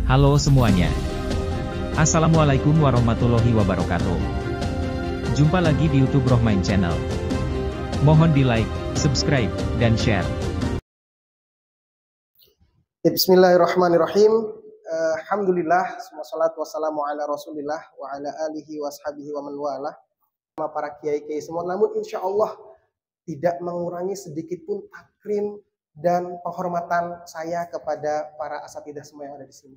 Halo semuanya. Assalamualaikum warahmatullahi wabarakatuh. Jumpa lagi di YouTube Rohmain Channel. Mohon di like, subscribe, dan share. Bismillahirrahmanirrahim. Alhamdulillah, semua salatu wassalamu ala rasulillah wa ala alihi wa ashabihi wa man walah. Sama para kiai-kiai semua, namun insya Allah tidak mengurangi sedikit pun takrim dan penghormatan saya kepada para asatidzah semua yang ada di sini.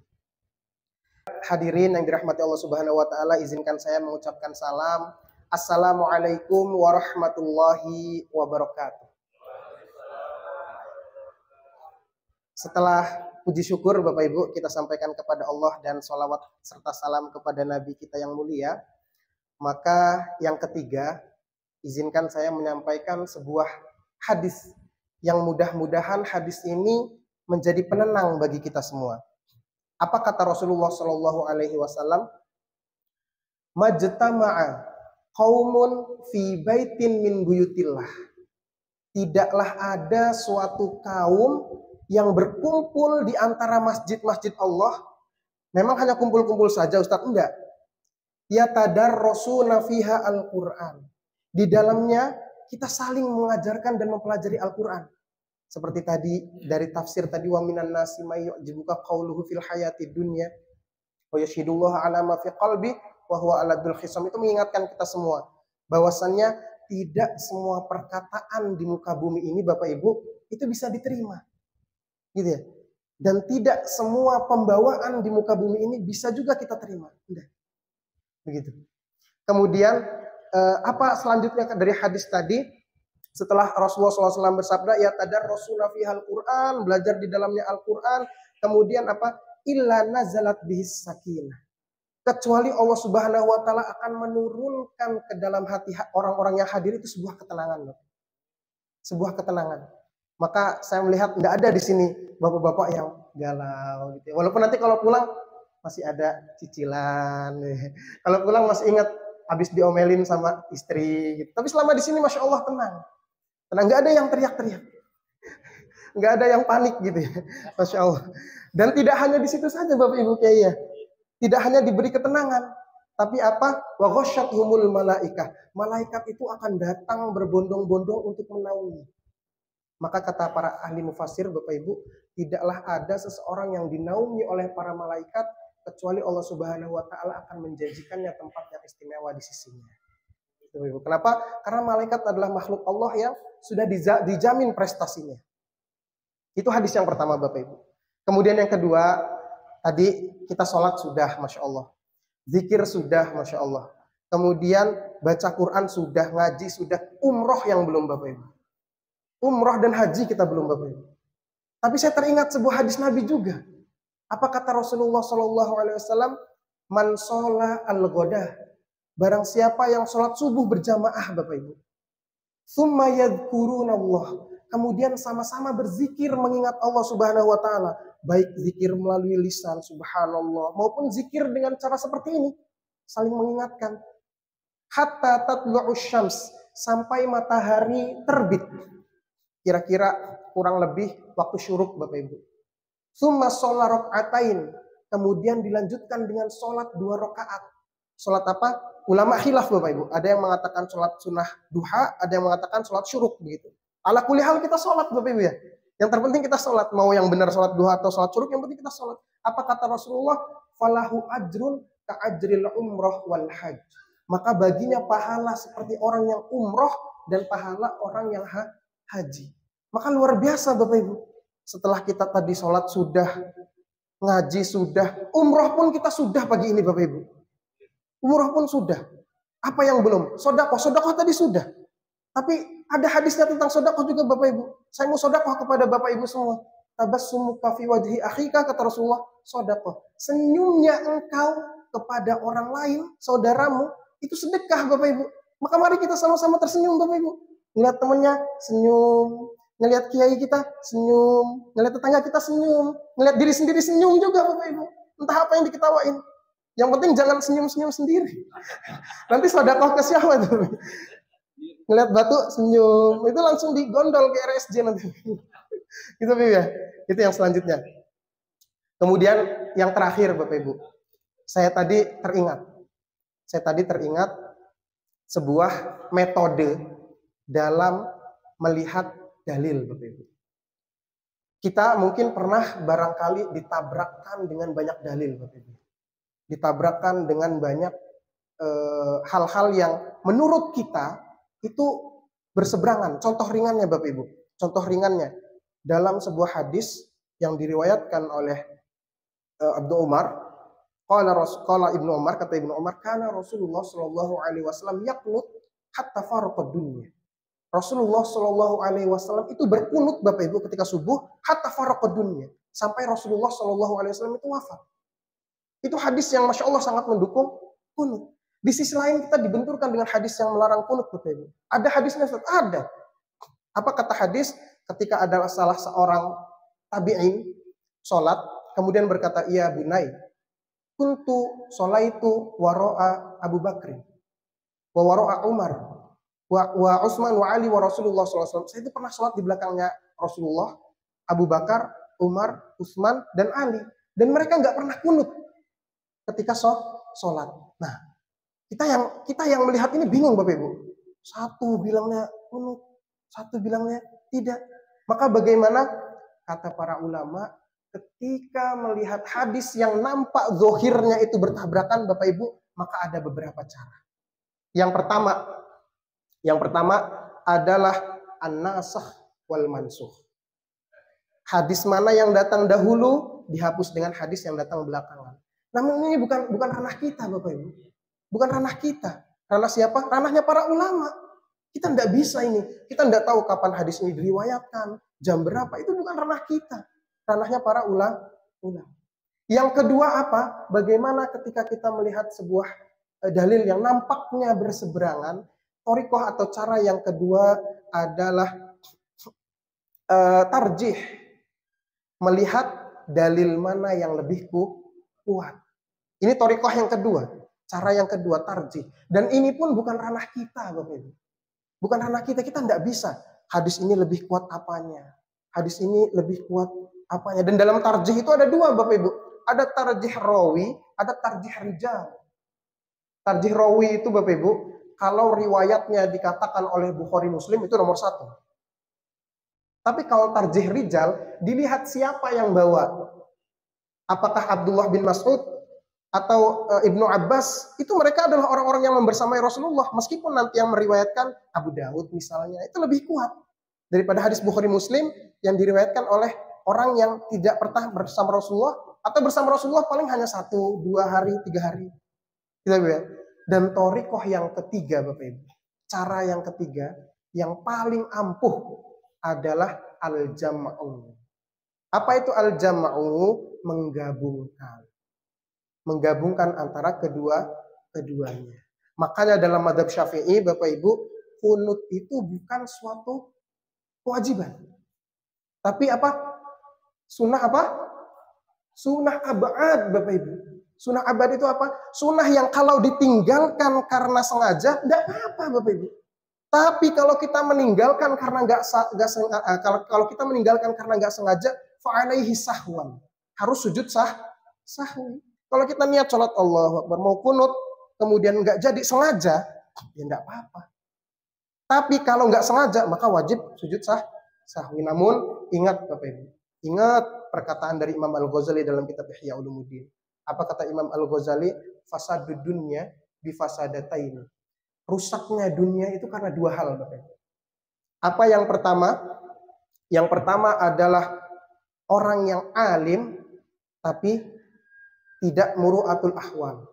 Hadirin yang dirahmati Allah Subhanahu wa taala, izinkan saya mengucapkan salam. Assalamualaikum warahmatullahi wabarakatuh. Setelah puji syukur Bapak Ibu kita sampaikan kepada Allah dan sholawat serta salam kepada Nabi kita yang mulia, maka yang ketiga izinkan saya menyampaikan sebuah hadis yang mudah-mudahan hadis ini menjadi penenang bagi kita semua. Apa kata Rasulullah Shallallahu Alaihi Wasallam? Majtama'a qaumun fi baitin min buyutillah. Tidaklah ada suatu kaum yang berkumpul di antara masjid-masjid Allah. Memang hanya kumpul-kumpul saja Ustaz? Enggak. Yatadarrasuna fiha al-Quran. Di dalamnya kita saling mengajarkan dan mempelajari Al-Quran. Seperti tadi dari tafsir tadi, wa minan nasi may yu'jibuka qauluhu fil hayati dunya wa yashhadullahu ala ma fi qalbi wa huwa ala dzul khisam. Itu mengingatkan kita semua bahwasannya tidak semua perkataan di muka bumi ini Bapak Ibu itu bisa diterima. Gitu ya. Dan tidak semua pembawaan di muka bumi ini bisa juga kita terima. Udah. Begitu. Kemudian apa selanjutnya dari hadis tadi? Setelah Rasulullah SAW bersabda, ya tadarrasuna fihal Quran, belajar di dalamnya Al-Quran. Kemudian apa? Illa nazalat bihis sakinah. Kecuali Allah Subhanahu wa taala akan menurunkan ke dalam hati orang-orang yang hadir itu sebuah ketenangan, loh. Sebuah ketenangan. Maka saya melihat nggak ada di sini bapak-bapak yang galau gitu. Walaupun nanti kalau pulang masih ada cicilan. Kalau pulang masih ingat habis diomelin sama istri gitu. Tapi selama di sini Masya Allah tenang. Tenang, nggak ada yang teriak-teriak. Nggak ada yang panik gitu ya. Masya Allah. Dan tidak hanya di situ saja Bapak Ibu Kiai ya. Tidak hanya diberi ketenangan. Tapi apa? Wa ghasyyathumul malaikah. Malaikat itu akan datang berbondong-bondong untuk menaungi. Maka kata para ahli mufassir Bapak Ibu, tidaklah ada seseorang yang dinaungi oleh para malaikat kecuali Allah Subhanahu wa taala akan menjanjikannya tempat yang istimewa di sisinya. Kenapa? Karena malaikat adalah makhluk Allah yang sudah dijamin prestasinya. Itu hadis yang pertama Bapak Ibu. Kemudian yang kedua, tadi kita sholat sudah Masya Allah. Zikir sudah Masya Allah. Kemudian baca Quran sudah, ngaji sudah, umroh yang belum Bapak Ibu. Umroh dan haji kita belum Bapak Ibu. Tapi saya teringat sebuah hadis Nabi juga. Apa kata Rasulullah SAW? Man shola al-ghadah. Barang siapa yang sholat subuh berjamaah Bapak Ibu. Tsumma yadhkurunallah. Kemudian sama-sama berzikir mengingat Allah Subhanahu wa taala, baik zikir melalui lisan subhanallah maupun zikir dengan cara seperti ini, saling mengingatkan. Hatta tatlu'us syams, sampai matahari terbit. Kira-kira kurang lebih waktu syuruk Bapak Ibu. Tsumma sholat rakaatain, kemudian dilanjutkan dengan sholat 2 rakaat. Sholat apa? Ulama khilaf Bapak Ibu. Ada yang mengatakan sholat sunnah duha, ada yang mengatakan sholat syuruk begitu. Ala kulli hal kita sholat Bapak Ibu ya. Yang terpenting kita sholat. Mau yang benar sholat duha atau sholat syuruk, yang penting kita sholat. Apa kata Rasulullah? Falahu ajrun ka ajril umroh wal hajj. Maka baginya pahala seperti orang yang umroh dan pahala orang yang haji. Maka luar biasa Bapak Ibu. Setelah kita tadi sholat sudah, ngaji sudah, umroh pun kita sudah pagi ini Bapak Ibu. Umroh pun sudah. Apa yang belum? Sodakoh. Sodakoh tadi sudah. Tapi ada hadisnya tentang sodakoh juga Bapak Ibu. Saya mau sodakoh kepada Bapak Ibu semua. Tabassumuka fi wajhi akhika, kata Rasulullah, sodakoh. Senyumnya engkau kepada orang lain, saudaramu, itu sedekah Bapak Ibu. Maka mari kita sama-sama tersenyum Bapak Ibu. Ngeliat temannya senyum. Ngelihat kiai kita senyum, ngelihat tetangga kita senyum, ngelihat diri sendiri senyum juga Bapak Ibu. Entah apa yang diketawain. Yang penting jangan senyum-senyum sendiri. Nanti sedekah ke siapa tuh? Ngelihat batu senyum, itu langsung digondol ke RSJ nanti. Gitu ya. Itu yang selanjutnya. Kemudian yang terakhir Bapak Ibu, saya tadi teringat sebuah metode dalam melihat dalil Bapak Ibu. Kita mungkin pernah barangkali ditabrakkan dengan banyak dalil Bapak Ibu. Ditabrakkan dengan banyak hal-hal yang menurut kita itu berseberangan. Contoh ringannya Bapak Ibu. Contoh ringannya dalam sebuah hadis yang diriwayatkan oleh Ibnu Umar, qala Ibnu Umar, kata Ibnu Umar, kana Rasulullah sallallahu alaihi wasallam yaqnut hatta faraqad dunya. Rasulullah sallallahu alaihi wasallam itu berkunut Bapak Ibu ketika subuh hatta faraqad dunya, sampai Rasulullah sallallahu alaihi wasallam itu wafat. Itu hadis yang Masya Allah sangat mendukung kunut. Di sisi lain kita dibenturkan dengan hadis yang melarang kunut Bapak Ibu. Ada hadisnya Ustaz? Ada. Apa kata hadis? Ketika ada salah seorang tabi'in sholat, kemudian berkata, "Ya bunai, kuntu sholaitu waro'a Abu Bakri, wa waro'a Umar, wa Utsman wa Ali wa Rasulullah SAW." Saya itu pernah sholat di belakangnya Rasulullah, Abu Bakar, Umar, Utsman, dan Ali. Dan mereka nggak pernah kunut ketika sholat. Nah, kita yang melihat ini bingung Bapak Ibu. Satu bilangnya kunut, satu bilangnya tidak. Maka bagaimana? Kata para ulama, ketika melihat hadis yang nampak zohirnya itu bertabrakan Bapak Ibu, maka ada beberapa cara. Yang pertama adalah an-nasakh wal mansukh. Hadis mana yang datang dahulu dihapus dengan hadis yang datang belakangan. Namun ini bukan ranah kita Bapak Ibu. Bukan ranah kita. Ranah siapa? Ranahnya para ulama. Kita tidak bisa ini. Kita tidak tahu kapan hadis ini diriwayatkan, jam berapa. Itu bukan ranah kita. Ranahnya para ulama. Yang kedua apa? Bagaimana ketika kita melihat sebuah dalil yang nampaknya berseberangan, thoriqah atau cara yang kedua adalah tarjih. Melihat dalil mana yang lebih kuat. Ini thoriqah yang kedua. Cara yang kedua, tarjih. Dan ini pun bukan ranah kita Bapak Ibu. Bukan ranah kita tidak bisa. Hadis ini lebih kuat apanya. Hadis ini lebih kuat apanya. Dan dalam tarjih itu ada dua Bapak Ibu. Ada tarjih rawi, ada tarjih rijal. Tarjih rawi itu Bapak Ibu, kalau riwayatnya dikatakan oleh Bukhari Muslim itu nomor 1. Tapi kalau tarjih rijal, dilihat siapa yang bawa. Apakah Abdullah bin Mas'ud atau Ibnu Abbas, itu mereka adalah orang-orang yang membersamai Rasulullah. Meskipun nanti yang meriwayatkan Abu Daud misalnya, itu lebih kuat daripada hadis Bukhari Muslim yang diriwayatkan oleh orang yang tidak pernah bersama Rasulullah, atau bersama Rasulullah paling hanya 1, 2 hari, 3 hari. Dan thoriqah yang ketiga Bapak Ibu, cara yang ketiga yang paling ampuh adalah al-jam'u. Apa itu al-jam'u? Menggabungkan antara keduanya. Makanya dalam mazhab Syafi'i Bapak Ibu, kunut itu bukan suatu kewajiban. Tapi apa? Sunnah apa? Sunnah abad Bapak Ibu. Sunnah abad itu apa? Sunnah yang kalau ditinggalkan karena sengaja tidak apa-apa Bapak Ibu. Tapi kalau kita meninggalkan karena nggak sengaja, fa'alaihi sahwan. Harus sujud sahwi. Kalau kita niat sholat Allahu Akbar mau kunut, kemudian nggak jadi sengaja, ya nggak apa-apa. Tapi kalau nggak sengaja, maka wajib sujud sahwi. Namun ingat Bapak Ibu, ingat perkataan dari Imam Al-Ghazali dalam kitab Ihya Ulumuddin. Apa kata Imam Al-Ghazali? Fasadud dunya bifasadatain. Rusaknya dunia itu karena 2 hal Bapak Ibu. Apa yang pertama? Yang pertama adalah orang yang alim tapi tidak muru'atul ahwal.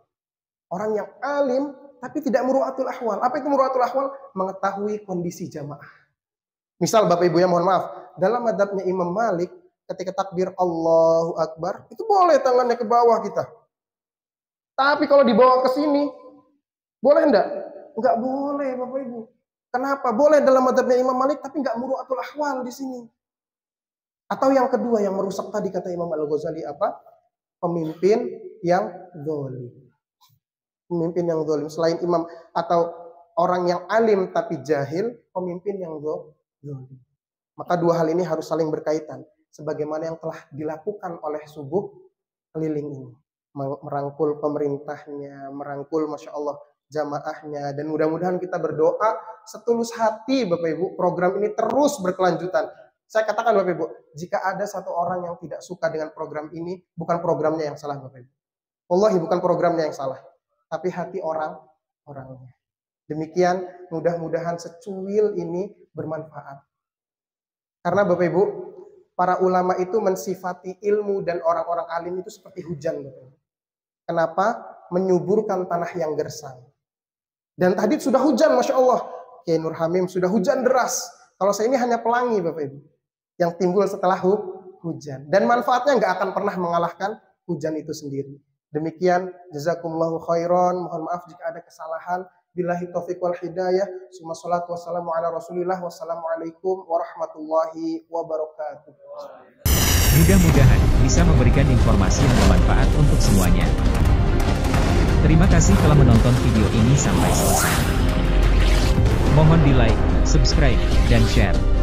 Orang yang alim tapi tidak muru'atul ahwal. Apa itu muru'atul ahwal? Mengetahui kondisi jamaah. Misal Bapak Ibu ya mohon maaf, dalam mazhabnya Imam Malik ketika takbir Allahu Akbar, itu boleh tangannya ke bawah kita. Tapi kalau dibawa ke sini, boleh enggak? Enggak boleh Bapak Ibu. Kenapa? Boleh dalam mazhabnya Imam Malik tapi enggak muru'atul ahwal di sini. Atau yang kedua yang merusak tadi kata Imam Al-Ghazali apa? Pemimpin yang zalim. Pemimpin yang zalim. Selain imam atau orang yang alim tapi jahil, pemimpin yang zalim. Maka 2 hal ini harus saling berkaitan. Sebagaimana yang telah dilakukan oleh subuh keliling ini, merangkul pemerintahnya, merangkul Masya Allah jamaahnya, dan mudah-mudahan kita berdoa setulus hati Bapak Ibu, program ini terus berkelanjutan. Saya katakan Bapak Ibu, jika ada satu orang yang tidak suka dengan program ini, bukan programnya yang salah Bapak Ibu. Wallahi bukan programnya yang salah, tapi hati orangnya. Demikian, mudah-mudahan secuil ini bermanfaat. Karena Bapak Ibu, para ulama itu mensifati ilmu dan orang-orang alim itu seperti hujan Bapak Ibu. Kenapa? Menyuburkan tanah yang gersang. Dan tadi sudah hujan, Masya Allah. Kiai Nur Hamim sudah hujan deras. Kalau saya ini hanya pelangi Bapak Ibu, yang timbul setelah hujan. Dan manfaatnya nggak akan pernah mengalahkan hujan itu sendiri. Demikian, jazakumullahu khairan. Mohon maaf jika ada kesalahan. Billahi taufiq wal hidayah. Summa salatu wassalamu ala rasulillah. Wassalamualaikum warahmatullahi wabarakatuh. Mudah-mudahan bisa memberikan informasi yang bermanfaat untuk semuanya. Terima kasih telah menonton video ini sampai selesai. Mohon di like, subscribe, dan share.